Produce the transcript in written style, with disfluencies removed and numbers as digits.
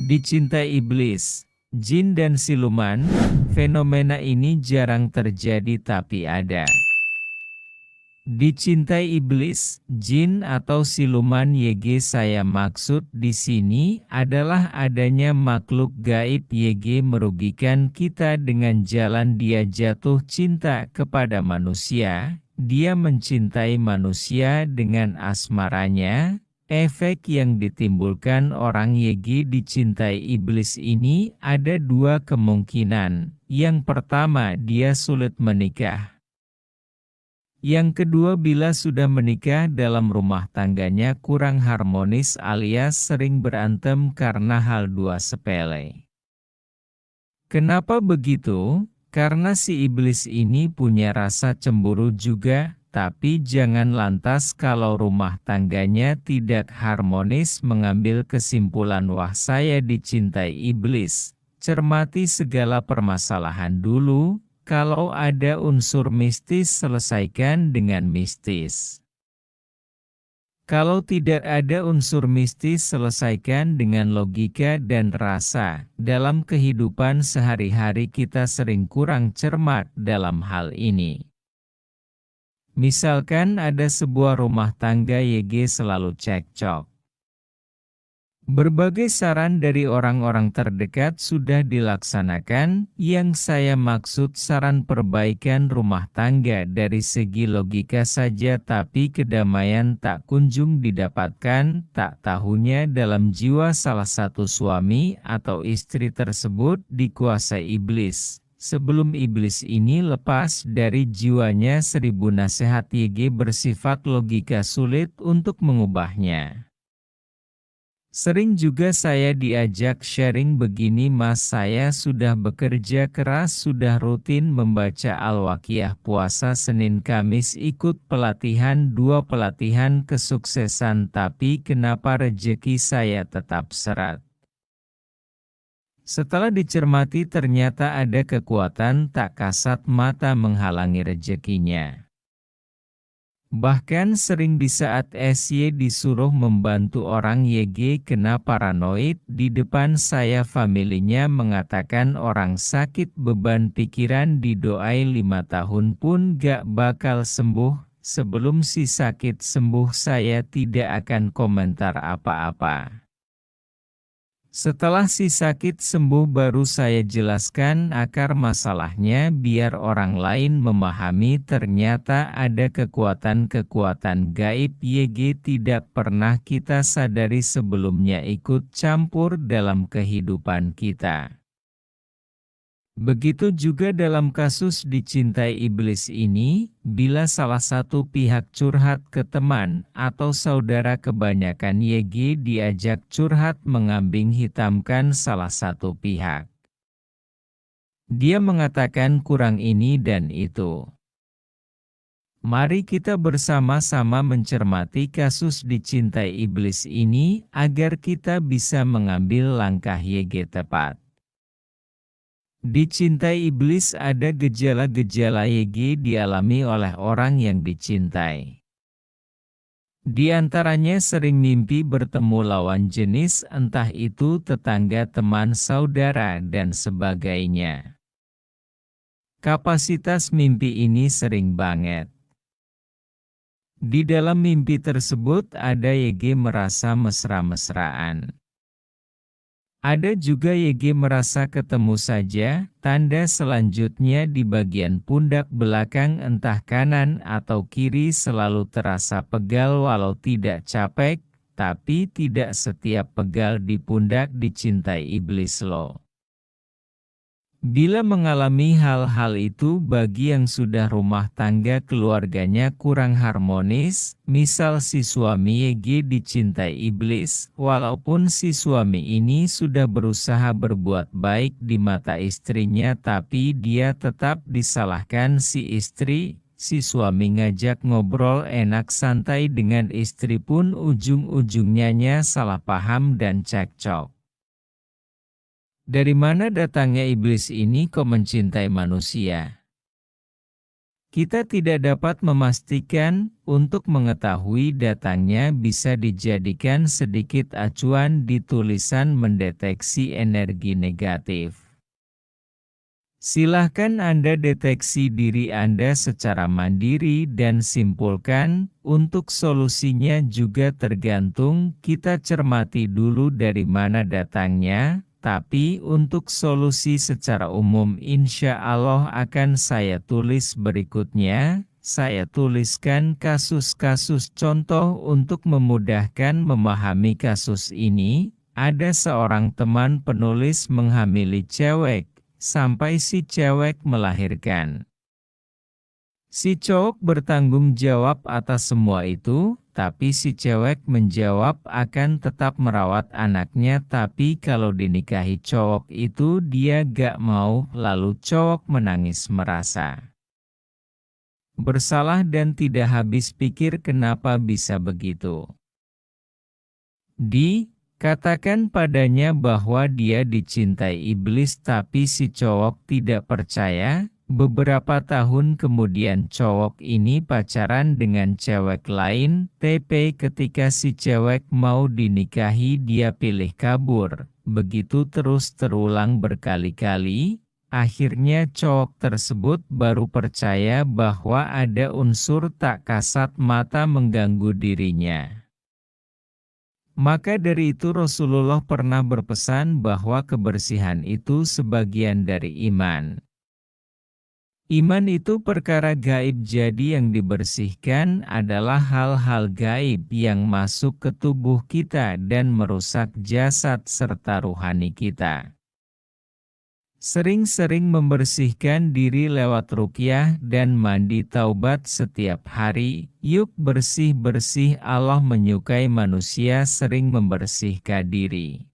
Dicintai iblis, jin dan siluman, fenomena ini jarang terjadi tapi ada. Dicintai iblis, jin atau siluman YG saya maksud di sini adalah adanya makhluk gaib YG merugikan kita dengan jalan dia jatuh cinta kepada manusia, dia mencintai manusia dengan asmaranya. Efek yang ditimbulkan orang YG dicintai iblis ini ada dua kemungkinan. Yang pertama, dia sulit menikah. Yang kedua, bila sudah menikah dalam rumah tangganya kurang harmonis alias sering berantem karena hal dua sepele. Kenapa begitu? Karena si iblis ini punya rasa cemburu juga. Tapi jangan lantas kalau rumah tangganya tidak harmonis mengambil kesimpulan wah saya dicintai iblis. Cermati segala permasalahan dulu, kalau ada unsur mistis selesaikan dengan mistis. Kalau tidak ada unsur mistis selesaikan dengan logika dan rasa. Dalam kehidupan sehari-hari kita sering kurang cermat dalam hal ini. Misalkan ada sebuah rumah tangga YG selalu cekcok. Berbagai saran dari orang-orang terdekat sudah dilaksanakan, yang saya maksud saran perbaikan rumah tangga dari segi logika saja tapi kedamaian tak kunjung didapatkan, tak tahunya dalam jiwa salah satu suami atau istri tersebut dikuasai iblis. Sebelum iblis ini lepas dari jiwanya 1000 nasihat YG bersifat logika sulit untuk mengubahnya. Sering juga saya diajak sharing begini mas saya sudah bekerja keras sudah rutin membaca Al-Waqiah puasa Senin Kamis ikut pelatihan 2 pelatihan kesuksesan tapi kenapa rejeki saya tetap seret. Setelah dicermati ternyata ada kekuatan tak kasat mata menghalangi rezekinya. Bahkan sering di saat SY disuruh membantu orang YG kena paranoid di depan saya familinya mengatakan orang sakit beban pikiran didoai 5 tahun pun gak bakal sembuh. Sebelum si sakit sembuh saya tidak akan komentar apa-apa. Setelah si sakit sembuh baru saya jelaskan akar masalahnya biar orang lain memahami ternyata ada kekuatan-kekuatan gaib YG tidak pernah kita sadari sebelumnya ikut campur dalam kehidupan kita. Begitu juga dalam kasus dicintai iblis ini, bila salah satu pihak curhat ke teman atau saudara kebanyakan YG diajak curhat mengambing hitamkan salah satu pihak. Dia mengatakan kurang ini dan itu. Mari kita bersama-sama mencermati kasus dicintai iblis ini agar kita bisa mengambil langkah YG tepat. Dicintai iblis ada gejala-gejala YG dialami oleh orang yang dicintai. Di antaranya sering mimpi bertemu lawan jenis entah itu tetangga teman saudara dan sebagainya. Kapasitas mimpi ini sering banget. Di dalam mimpi tersebut ada YG merasa mesra-mesraan. Ada juga YG merasa ketemu saja, tanda selanjutnya di bagian pundak belakang entah kanan atau kiri selalu terasa pegal walau tidak capek, tapi tidak setiap pegal di pundak dicintai iblis loh. Bila mengalami hal-hal itu bagi yang sudah rumah tangga keluarganya kurang harmonis, misal si suami YG dicintai iblis, walaupun si suami ini sudah berusaha berbuat baik di mata istrinya tapi dia tetap disalahkan si istri, si suami ngajak ngobrol enak santai dengan istri pun ujung-ujungnya salah paham dan cekcok. Dari mana datangnya iblis ini kok mencintai manusia? Kita tidak dapat memastikan, untuk mengetahui datangnya bisa dijadikan sedikit acuan di tulisan mendeteksi energi negatif. Silahkan Anda deteksi diri Anda secara mandiri dan simpulkan, untuk solusinya juga tergantung kita cermati dulu dari mana datangnya. Tapi untuk solusi secara umum insya Allah akan saya tulis berikutnya. Saya tuliskan kasus-kasus contoh untuk memudahkan memahami kasus ini. Ada seorang teman penulis menghamili cewek, sampai si cewek melahirkan. Si cowok bertanggung jawab atas semua itu, tapi si cewek menjawab akan tetap merawat anaknya, tapi kalau dinikahi cowok itu dia gak mau, lalu cowok menangis merasa bersalah dan tidak habis pikir kenapa bisa begitu. Katakan padanya bahwa dia dicintai iblis tapi si cowok tidak percaya. Beberapa tahun kemudian cowok ini pacaran dengan cewek lain, tapi ketika si cewek mau dinikahi dia pilih kabur. Begitu terus terulang berkali-kali, akhirnya cowok tersebut baru percaya bahwa ada unsur tak kasat mata mengganggu dirinya. Maka dari itu Rasulullah pernah berpesan bahwa kebersihan itu sebagian dari iman. Iman itu perkara gaib, jadi yang dibersihkan adalah hal-hal gaib yang masuk ke tubuh kita dan merusak jasad serta rohani kita. Sering-sering membersihkan diri lewat ruqyah dan mandi taubat setiap hari. Yuk bersih-bersih, Allah menyukai manusia sering membersihkan diri.